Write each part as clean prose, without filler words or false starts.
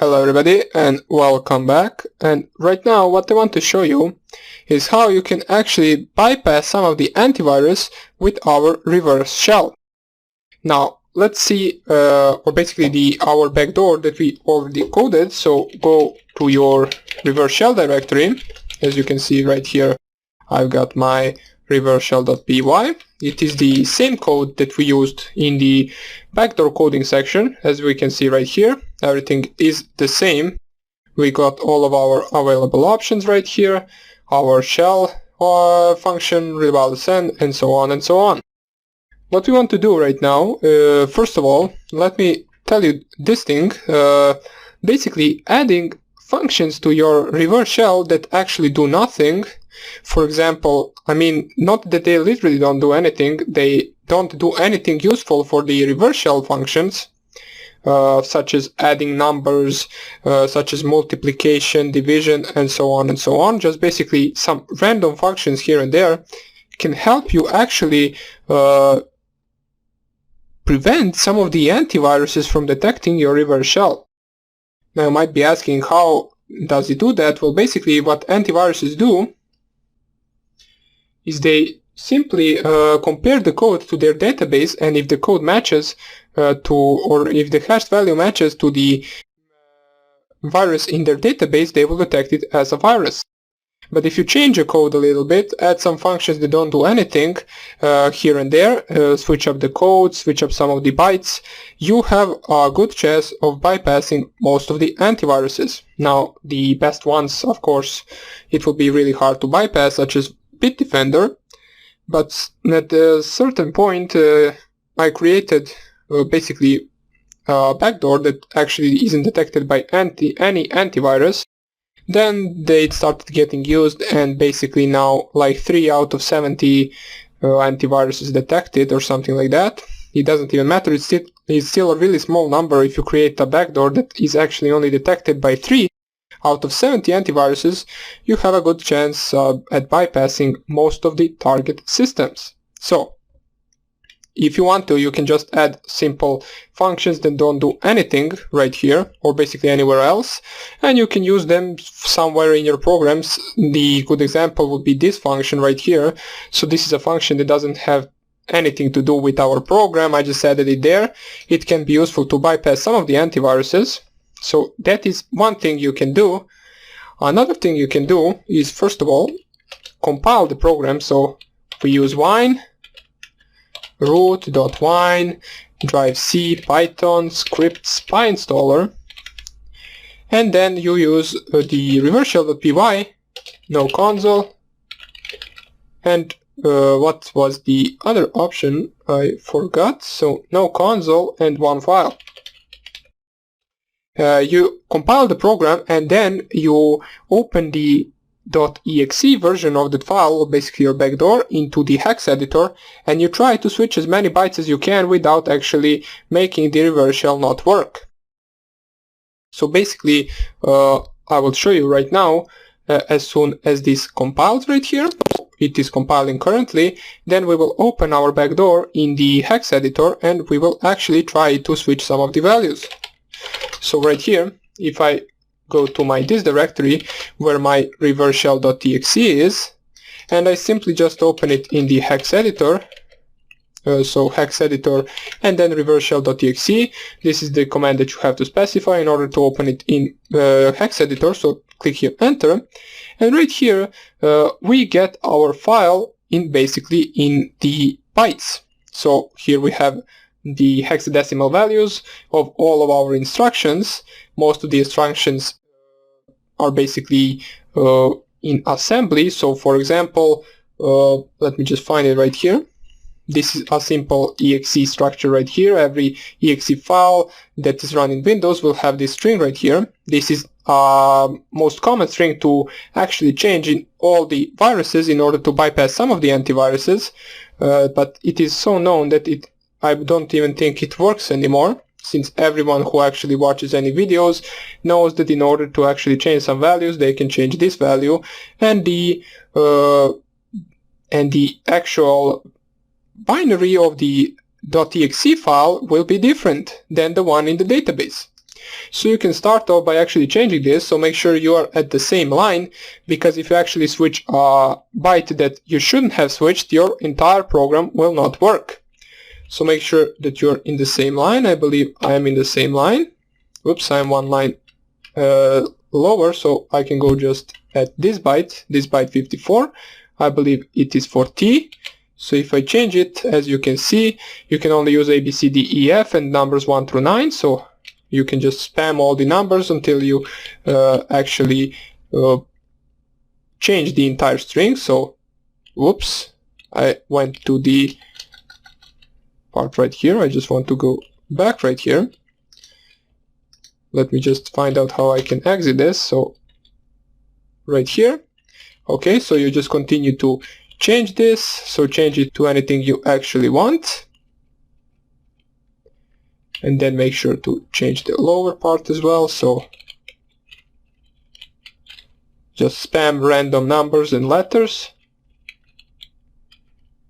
Hello everybody and welcome back, and right now what I want to show you is how you can actually bypass some of the antivirus with our reverse shell. Now let's see, or basically our backdoor that we already coded. So go to your reverse shell directory. As you can see right here, I've got my reverse shell.py. It is the same code that we used in the backdoor coding section. As we can see right here, everything is the same. We got all of our available options right here, our shell function, rival send, and so on and so on. What we want to do right now, first of all, let me tell you this thing. Basically adding functions to your reverse shell that actually do nothing. For example, I mean, not that they literally don't do anything, they don't do anything useful for the reverse shell functions, such as adding numbers, such as multiplication, division, and so on and so on. Just basically some random functions here and there can help you actually prevent some of the antiviruses from detecting your reverse shell. Now you might be asking, how does it do that? Well, basically what antiviruses do is they simply compare the code to their database, and if the code matches or if the hash value matches to the virus in their database, they will detect it as a virus. But if you change the code a little bit, add some functions that don't do anything here and there, switch up the code, switch up some of the bytes, you have a good chance of bypassing most of the antiviruses. Now the best ones, of course, it will be really hard to bypass, such as Bitdefender, but at a certain point I created basically a backdoor that actually isn't detected by any antivirus. Then they started getting used, and basically now like 3 out of 70 antiviruses detected or something like that. It doesn't even matter, it's still a really small number. If you create a backdoor that is actually only detected by 3 out of 70 antiviruses, you have a good chance at bypassing most of the target systems. So if you want to, you can just add simple functions that don't do anything right here, or basically anywhere else, and you can use them somewhere in your programs. The good example would be this function right here. So this is a function that doesn't have anything to do with our program, I just added it there. It can be useful to bypass some of the antiviruses. So that is one thing you can do. Another thing you can do is, first of all, compile the program. So we use wine, root.wine, drive C, Python, scripts, PyInstaller, and then you use the reverse shell.py, no console, and what was the other option? I forgot. So no console and one file. You compile the program, and then you open the .exe version of that file, or basically your backdoor, into the hex editor, and you try to switch as many bytes as you can without actually making the reverse shell not work. So basically I will show you right now, as soon as this compiles right here, it is compiling currently, then we will open our backdoor in the hex editor and we will actually try to switch some of the values. So right here, if I go to my this directory where my reverse shell.txt is, and I simply just open it in the hex editor, so hex editor and then reverse shell.txt. This is the command that you have to specify in order to open it in hex editor. So click here, enter, and right here we get our file in basically in the bytes. So here we have the hexadecimal values of all of our instructions. Most of the instructions are basically in assembly. So for example, let me just find it right here. This is a simple exe structure right here. Every exe file that is run in Windows will have this string right here. This is most common string to actually change in all the viruses in order to bypass some of the antiviruses, but it is so known that I don't even think it works anymore, since everyone who actually watches any videos knows that in order to actually change some values, they can change this value, and the actual binary of the .exe file will be different than the one in the database. So you can start off by actually changing this, so make sure you are at the same line, because if you actually switch a byte that you shouldn't have switched, your entire program will not work. So make sure that you're in the same line. I believe I am in the same line. Oops, I am one line lower, so I can go just at this byte 54. I believe it is for T. So if I change it, as you can see, you can only use A, B, C, D, E, F and numbers 1 through 9. So you can just spam all the numbers until you actually change the entire string. So, whoops, I went to the part right here. I just want to go back right here. Let me just find out how I can exit this. So, right here. Okay, so you just continue to change this. So change it to anything you actually want. And then make sure to change the lower part as well. So just spam random numbers and letters.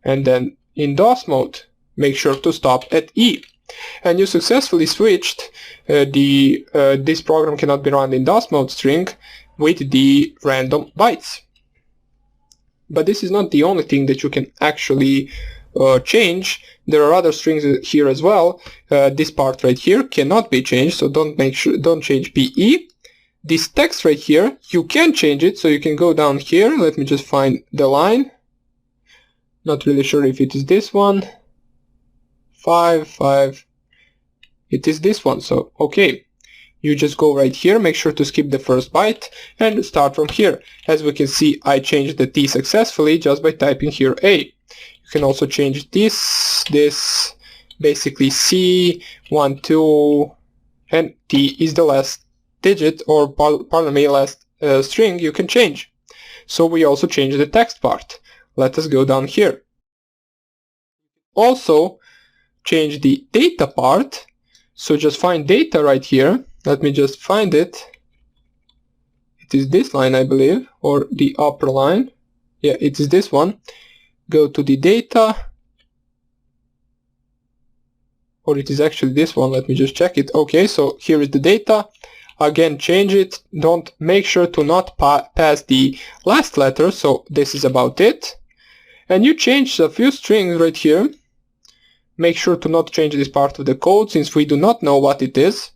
And then in DOS mode, make sure to stop at E. And you successfully switched this program cannot be run in DOS mode string with the random bytes. But this is not the only thing that you can actually change. There are other strings here as well. This part right here cannot be changed, so don't change PE. This text right here, you can change it, so you can go down here. Let me just find the line. Not really sure if it is this one. 5. It is this one, so okay. You just go right here, make sure to skip the first byte and start from here. As we can see, I changed the T successfully just by typing here A. You can also change this, basically C, 1, 2, and T is the last digit, or pardon me, last string you can change. So we also change the text part. Let us go down here. Also change the data part. So just find data right here. Let me just find it. It is this line, I believe, or the upper line. Yeah, it is this one. Go to the data. Or it is actually this one. Let me just check it. Okay, so here is the data. Again, change it. Make sure to not pass the last letter. So this is about it. And you change a few strings right here. Make sure to not change this part of the code, since we do not know what it is.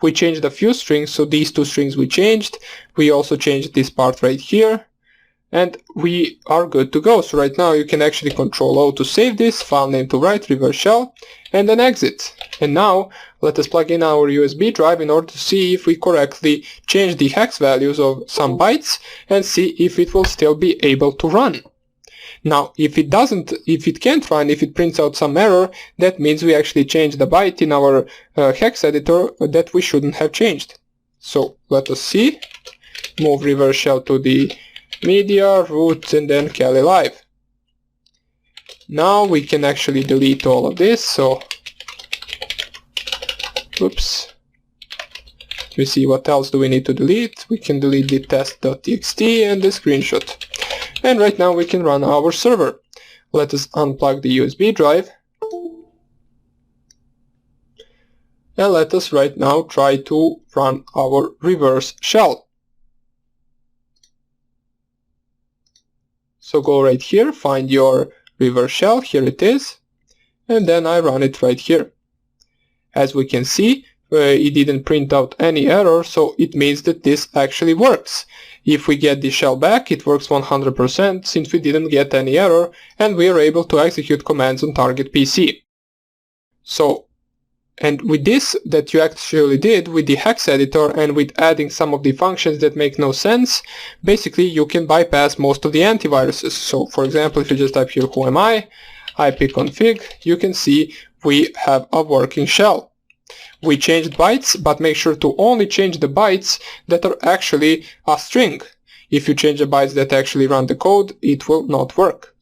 We changed a few strings, so these two strings we changed. We also changed this part right here. And we are good to go. So right now you can actually Control O to save this, file name to write, reverse shell, and then exit. And now let us plug in our USB drive in order to see if we correctly change the hex values of some bytes and see if it will still be able to run. Now, if it can't run, if it prints out some error, that means we actually changed the byte in our hex editor that we shouldn't have changed. So let us see. Move reverse shell to the media, root, and then Kali live. Now we can actually delete all of this. So, oops. Let me see, what else do we need to delete? We can delete the test.txt and the screenshot. And right now we can run our server. Let us unplug the USB drive. And let us right now try to run our reverse shell. So go right here, find your reverse shell, here it is. And then I run it right here. As we can see, it didn't print out any error, so it means that this actually works. If we get the shell back, it works 100% since we didn't get any error, and we are able to execute commands on target PC. So, and with this that you actually did with the hex editor and with adding some of the functions that make no sense, basically you can bypass most of the antiviruses. So for example, if you just type here who am I, ipconfig, you can see we have a working shell. We changed bytes, but make sure to only change the bytes that are actually a string. If you change the bytes that actually run the code, it will not work.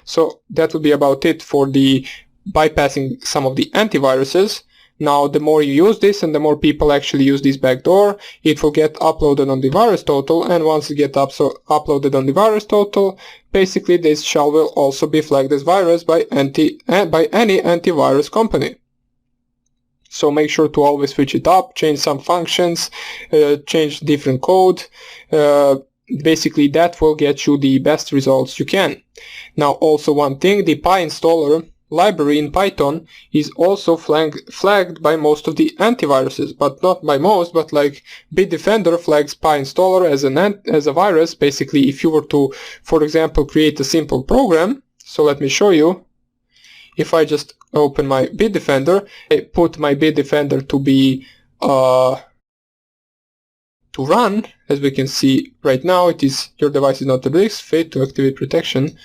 So that will be about it for the bypassing some of the antiviruses. Now the more you use this and the more people actually use this backdoor, it will get uploaded on the virus total, and once it gets uploaded on the virus total, basically this shell will also be flagged as virus by any antivirus company. So make sure to always switch it up, change some functions, change different code. Basically that will get you the best results you can. Now also one thing, the PyInstaller library in Python is also flagged by most of the antiviruses, but not by most, but like Bitdefender flags PyInstaller as a virus. Basically, if you were to, for example, create a simple program, so let me show you. If I just open my Bitdefender, I put my Bitdefender to be to run, as we can see right now, it is your device is not at risk, failed to activate protection.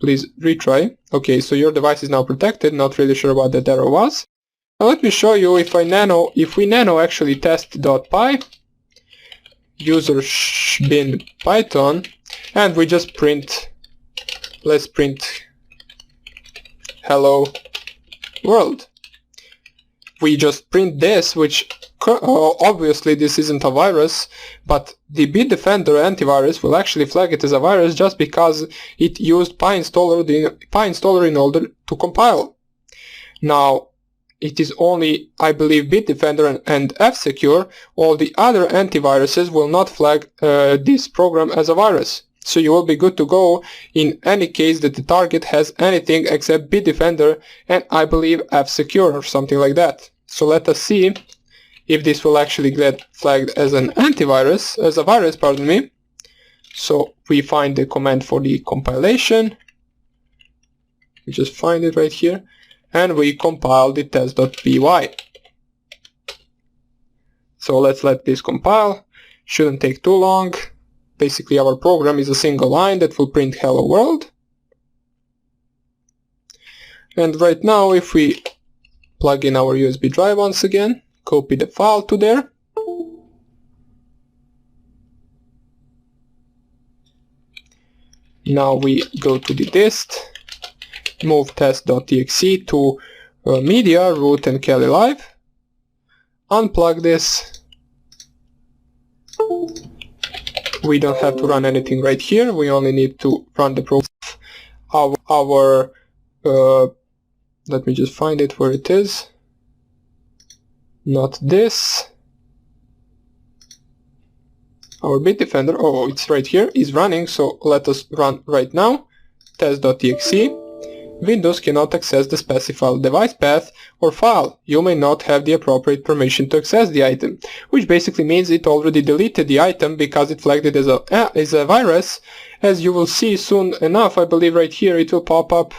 Please retry. Okay, so your device is now protected. Not really sure what that error was. Now let me show you if we nano actually test.py user bin python, and we just print, let's print hello world. We just print this, which obviously this isn't a virus, but the Bitdefender antivirus will actually flag it as a virus just because it used PyInstaller in order to compile. Now, it is only, I believe, Bitdefender and F-Secure. All the other antiviruses will not flag this program as a virus. So you will be good to go in any case that the target has anything except Bitdefender and I believe F-Secure or something like that. So let us see if this will actually get flagged as an antivirus, as a virus, pardon me. So we find the command for the compilation. We just find it right here. And we compile the test.py. So let's let this compile. Shouldn't take too long. Basically our program is a single line that will print hello world. And right now if we plug in our USB drive once again, copy the file to there. Now we go to the dist, move test.exe to media, root and Kali live. Unplug this. We don't have to run anything right here, we only need to run the program. Let me just find it where it is. Not this. Our Bitdefender, oh, it's right here, is running, so let us run right now. Test.exe. Windows cannot access the specified device path or file. You may not have the appropriate permission to access the item, which basically means it already deleted the item because it flagged it as a virus. As you will see soon enough, I believe right here it will pop up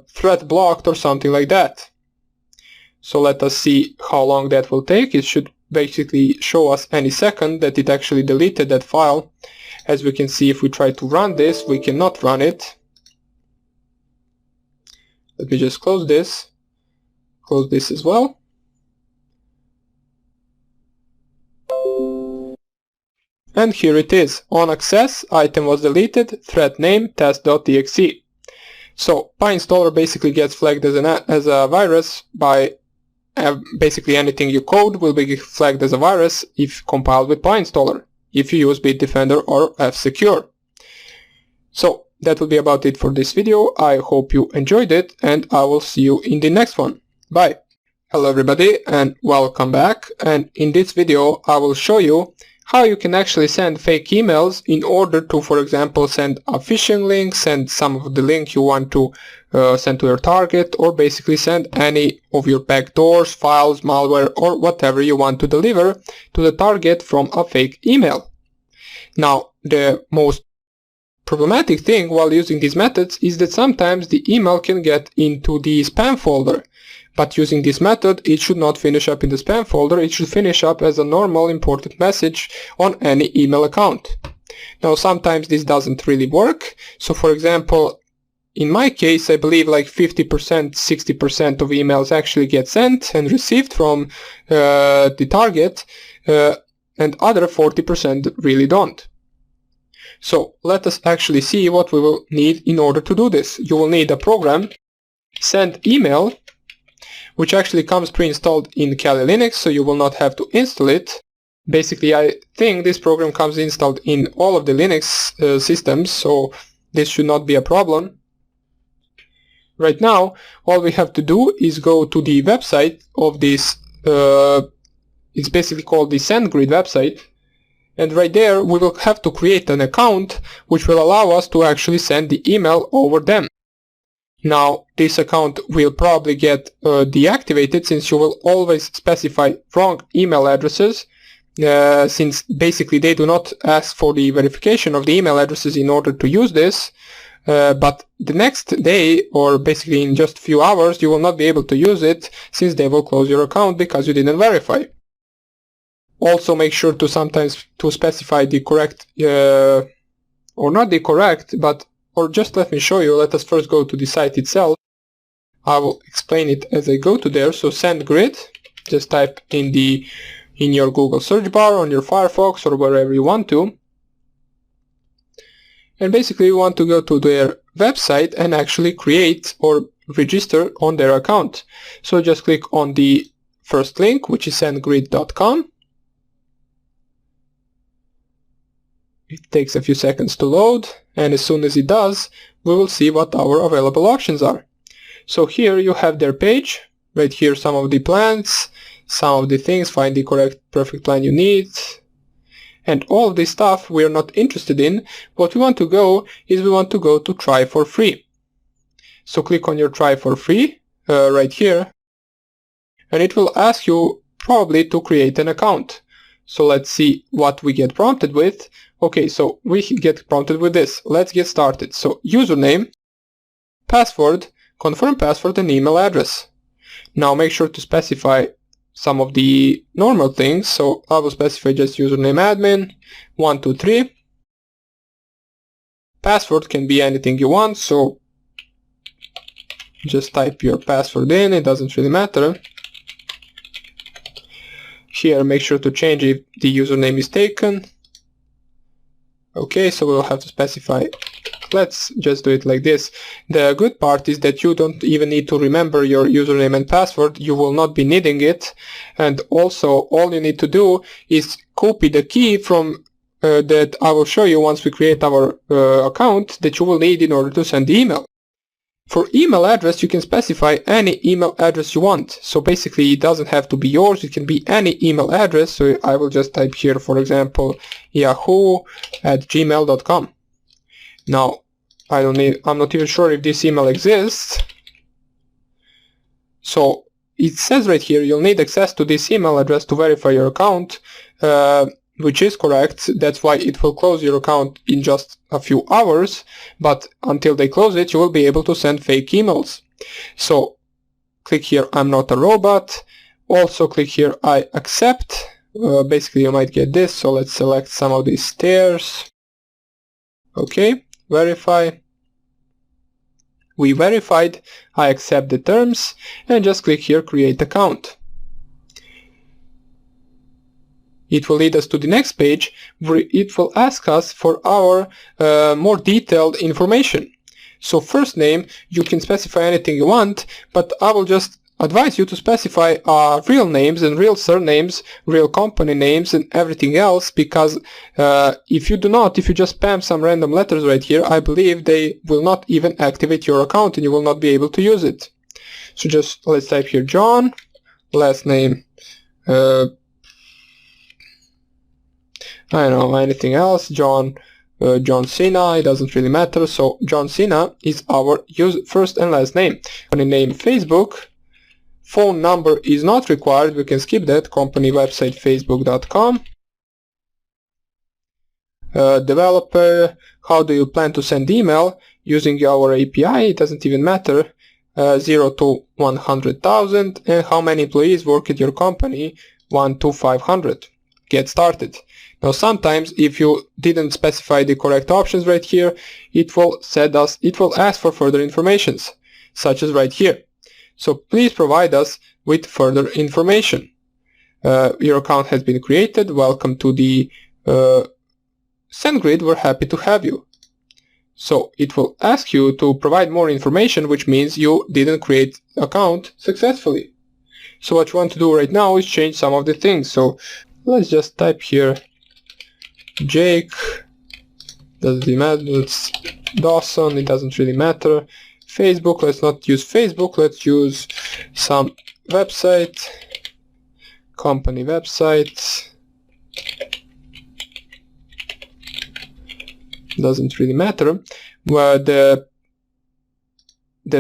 threat blocked or something like that. So let us see how long that will take. It should basically show us any second that it actually deleted that file. As we can see, if we try to run this, we cannot run it. Let me just close this as well. And here it is. On access, item was deleted, threat name, test.exe. So PyInstaller basically gets flagged as a virus by basically anything you code will be flagged as a virus if compiled with PyInstaller, if you use Bitdefender or F-Secure. So that will be about it for this video. I hope you enjoyed it and I will see you in the next one. Bye! Hello everybody and welcome back, and in this video I will show you how you can actually send fake emails in order to, for example, send a phishing link, send some of the link you want to send to your target, or basically send any of your backdoors, files, malware, or whatever you want to deliver to the target from a fake email. Now, the most problematic thing while using these methods is that sometimes the email can get into the spam folder. But using this method, it should not finish up in the spam folder, it should finish up as a normal important message on any email account. Now sometimes this doesn't really work, so for example, in my case I believe like 50%, 60% of emails actually get sent and received from the target, and other 40% really don't. So let us actually see what we will need in order to do this. You will need a program, send email, which actually comes pre-installed in Kali Linux, so you will not have to install it. Basically, I think this program comes installed in all of the Linux systems, so this should not be a problem. Right now, all we have to do is go to the website of this, it's basically called the SendGrid website, and right there we will have to create an account which will allow us to actually send the email over them. Now, this account will probably get deactivated, since you will always specify wrong email addresses, since basically they do not ask for the verification of the email addresses in order to use this. But the next day, or basically in just a few hours, you will not be able to use it, since they will close your account because you didn't verify. Also, make sure to sometimes to specify the correct, or not the correct, but, or just let me show you. Let us first go to the site itself. I will explain it as I go to there. So SendGrid, just type in your Google search bar, on your Firefox, or wherever you want to. And basically you want to go to their website and actually create or register on their account. So just click on the first link, which is sendgrid.com. It takes a few seconds to load, and as soon as it does, we will see what our available options are. So here you have their page. Right here some of the plans, some of the things, find the correct perfect plan you need. And all of this stuff we are not interested in. What we want to go is we want to go to try for free. So click on your try for free right here, and it will ask you probably to create an account. So let's see what we get prompted with. Okay, so we get prompted with this. Let's get started. So username, password, confirm password, and email address. Now make sure to specify some of the normal things. So I will specify just username admin 123. Password can be anything you want, so just type your password in, it doesn't really matter. Here make sure to change if the username is taken. Okay, so we'll have to specify. Let's just do it like this. The good part is that you don't even need to remember your username and password. You will not be needing it. And also all you need to do is copy the key from that I will show you once we create our account that you will need in order to send the email. For email address, you can specify any email address you want. So basically it doesn't have to be yours, it can be any email address. So I will just type here, for example, yahoo@gmail.com. Now, I'm not even sure if this email exists. So it says right here you'll need access to this email address to verify your account, which is correct. That's why it will close your account in just a few hours, but until they close it, you will be able to send fake emails. So click here, I'm not a robot. Also click here, I accept. Basically you might get this, so let's select some of these stairs. Okay, verify. We verified, I accept the terms, and just click here, create account. It will lead us to the next page where it will ask us for our more detailed information. So first name, you can specify anything you want, but I will just advise you to specify real names and real surnames, real company names and everything else, because if you just spam some random letters right here, I believe they will not even activate your account and you will not be able to use it. So just let's type here John, last name, I don't know, anything else, John Cena, it doesn't really matter. So John Cena is our first and last name. Company name Facebook. Phone number is not required, we can skip that. Company website facebook.com. Developer, how do you plan to send email? Using our API, it doesn't even matter. 0 to 100,000. And how many employees work at your company? 1 to 500. Get started. Now sometimes if you didn't specify the correct options right here, it will ask for further informations, such as right here. So please provide us with further information. Your account has been created. Welcome to the SendGrid. We're happy to have you. So it will ask you to provide more information, which means you didn't create an account successfully. So what you want to do right now is change some of the things. So let's just type here Jake, doesn't really matter, it's Dawson, it doesn't really matter. Facebook. Let's not use Facebook, let's use some website, company website. Doesn't really matter. Well, the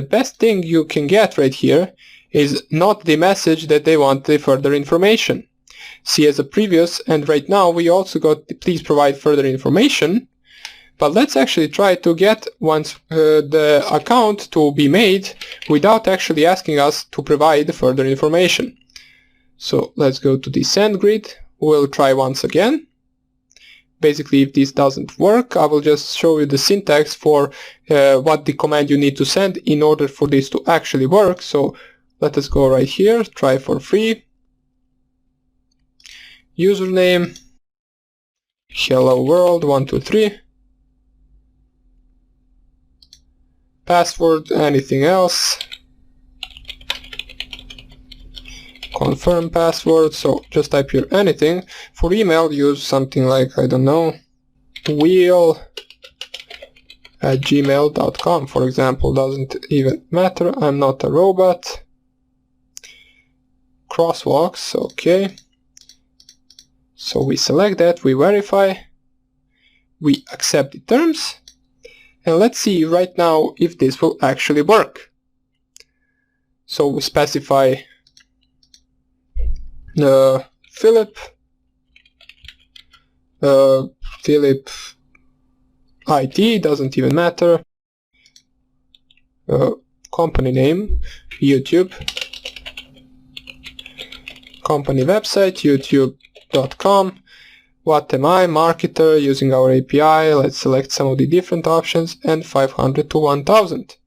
best thing you can get right here is not the message that they want the further information. See, as a previous, and right now we also got the please provide further information, but let's actually try to get once the account to be made without actually asking us to provide further information. So let's go to the send grid. We'll try once again. Basically, if this doesn't work, I will just show you the syntax for what the command you need to send in order for this to actually work. So let us go right here, try for free. Username, hello world 123. Password, anything else. Confirm password, so just type here anything. For email, use something like, I don't know, wheel@gmail.com, for example. Doesn't even matter, I'm not a robot. Crosswalks, okay. So we select that, we verify, we accept the terms, and let's see right now if this will actually work. So we specify Philip IT, doesn't even matter. Company name, YouTube. Company website, youtube.com. What am I? Marketer, using our API. Let's select some of the different options, and 500 to 1000.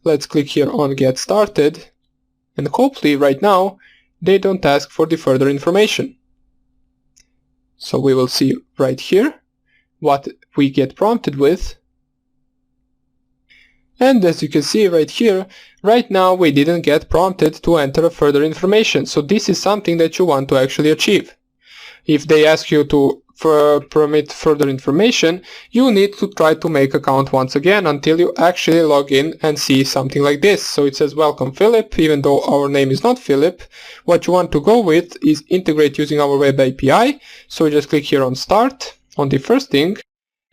Let's click here on get started, and hopefully right now they don't ask for the further information. So we will see right here what we get prompted with. And as you can see right here, right now we didn't get prompted to enter further information. So this is something that you want to actually achieve. If they ask you to permit further information, you need to try to make account once again until you actually log in and see something like this. So it says welcome Philip, even though our name is not Philip. What you want to go with is integrate using our web API. So just click here on start on the first thing,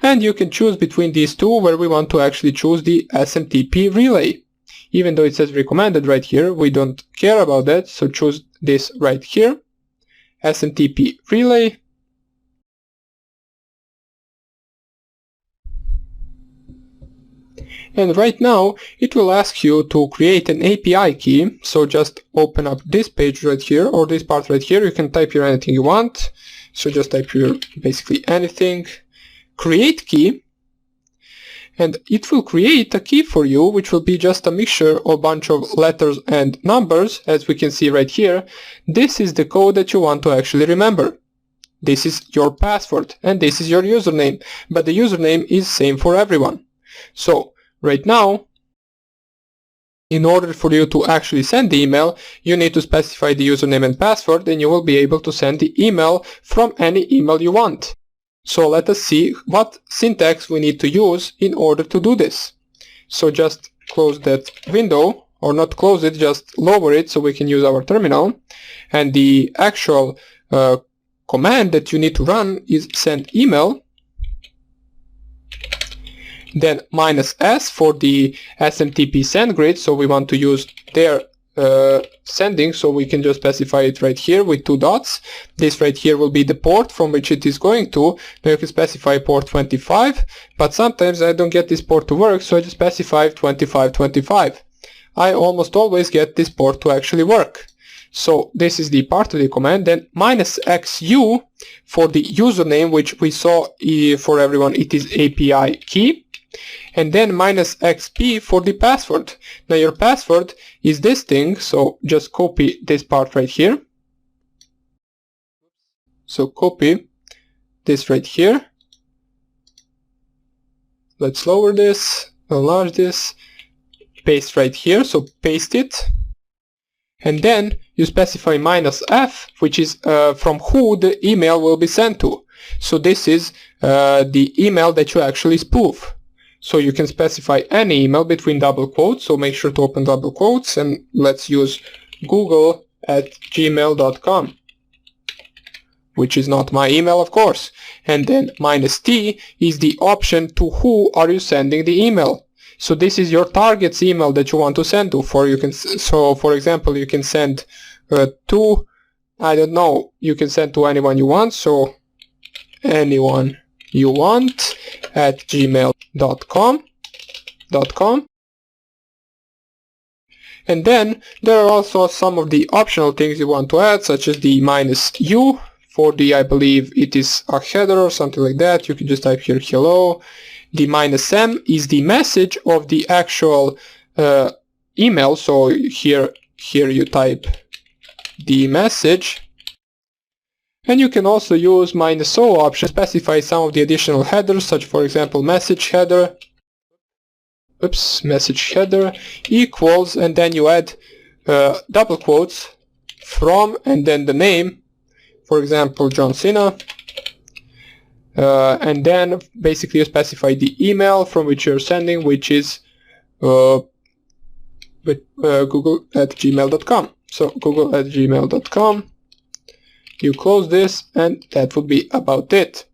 and you can choose between these two, where we want to actually choose the SMTP relay. Even though it says recommended right here, we don't care about that, so choose this right here, SMTP relay. And right now it will ask you to create an API key. So just open up this page right here, or this part right here. You can type here anything you want. So just type here basically anything, create key, and it will create a key for you, which will be just a mixture of a bunch of letters and numbers. As we can see right here, this is the code that you want to actually remember. This is your password and this is your username, but the username is same for everyone. So right now, in order for you to actually send the email, you need to specify the username and password, and you will be able to send the email from any email you want. So let us see what syntax we need to use in order to do this. So just close that window, or not close it, just lower it so we can use our terminal. And the actual command that you need to run is send email. Then -s for the SMTP send grid, so we want to use their sending, so we can just specify it right here with 2 dots. This right here will be the port from which it is going to. Now you can specify port 25, but sometimes I don't get this port to work, so I just specify 2525. I almost always get this port to actually work. So this is the part of the command. Then -xu for the username, which we saw for everyone, it is API key. And then -xp for the password. Now your password is this thing, so just copy this part right here. So copy this right here. Let's lower this, enlarge this, paste right here, so paste it. And then you specify -f, which is from who the email will be sent to. So this is the email that you actually spoof. So you can specify any email between double quotes, so make sure to open double quotes, and let's use google@gmail.com, which is not my email, of course. And then -t is the option to who are you sending the email. So this is your target's email that you want to send to. So for example, you can send to, I don't know, you can send to anyone you want, so anyone you want at gmail.com. And then there are also some of the optional things you want to add, such as the -u for the, I believe it is a header or something like that. You can just type here hello. The -m is the message of the actual email, so here you type the message. And you can also use -o option to specify some of the additional headers, such for example message header equals, and then you add double quotes from, and then the name, for example John Cena, and then basically you specify the email from which you're sending, which is google@gmail.com. So google@gmail.com. You close this, and that would be about it.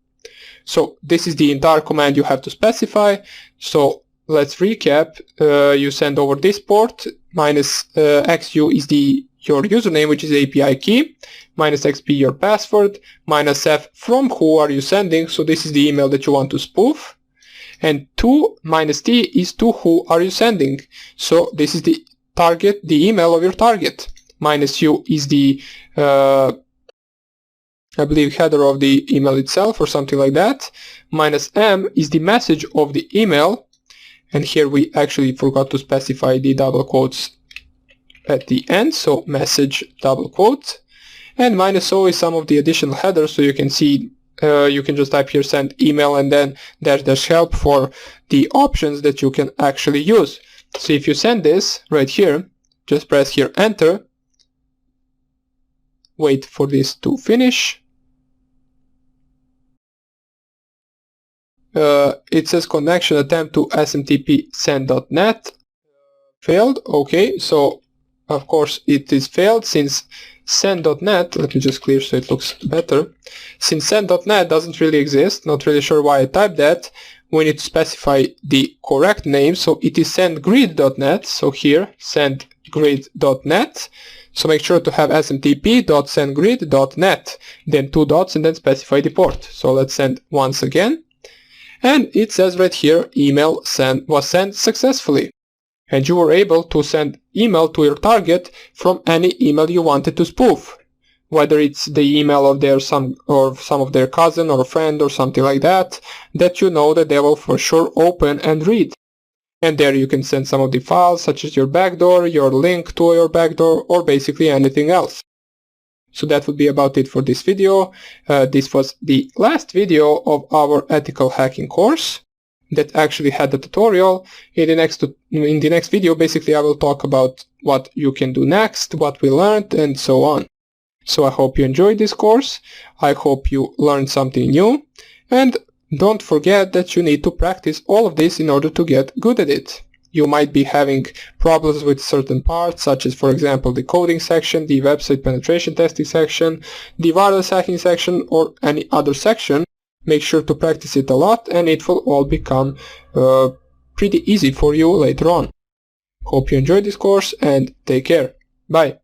So this is the entire command you have to specify. So let's recap. You send over this port, -xu is your username, which is API key, -xp your password, -f from who are you sending, so this is the email that you want to spoof, and -t is to who are you sending, so this is the target, the email of your target. -u is the I believe header of the email itself or something like that. -m is the message of the email, and here we actually forgot to specify the double quotes at the end, so message double quote. And -o is some of the additional headers, so you can see you can just type here send email, and then there's help for the options that you can actually use. So if you send this right here, just press here enter, wait for this to finish. It says connection attempt to SMTP send.net failed. Okay, so of course it is failed, since send.net, let me just clear so it looks better, since send.net doesn't really exist, not really sure why I typed that. We need to specify the correct name, so it is sendgrid.net, so here sendgrid.net, so make sure to have smtp.sendgrid.net, then 2 dots, and then specify the port. So let's send once again, and it says right here email was sent successfully, and you were able to send email to your target from any email you wanted to spoof, whether it's the email of some of their cousin or friend or something like that you know that they will for sure open and read. And there you can send some of the files, such as your backdoor, your link to your backdoor, or basically anything else. So that would be about it for this video. This was the last video of our ethical hacking course that actually had the tutorial. In the next video, basically I will talk about what you can do next, what we learned, and so on. So I hope you enjoyed this course. I hope you learned something new, and don't forget that you need to practice all of this in order to get good at it. You might be having problems with certain parts, such as for example the coding section, the website penetration testing section, the wireless hacking section, or any other section. Make sure to practice it a lot, and it will all become pretty easy for you later on. Hope you enjoyed this course, and take care. Bye.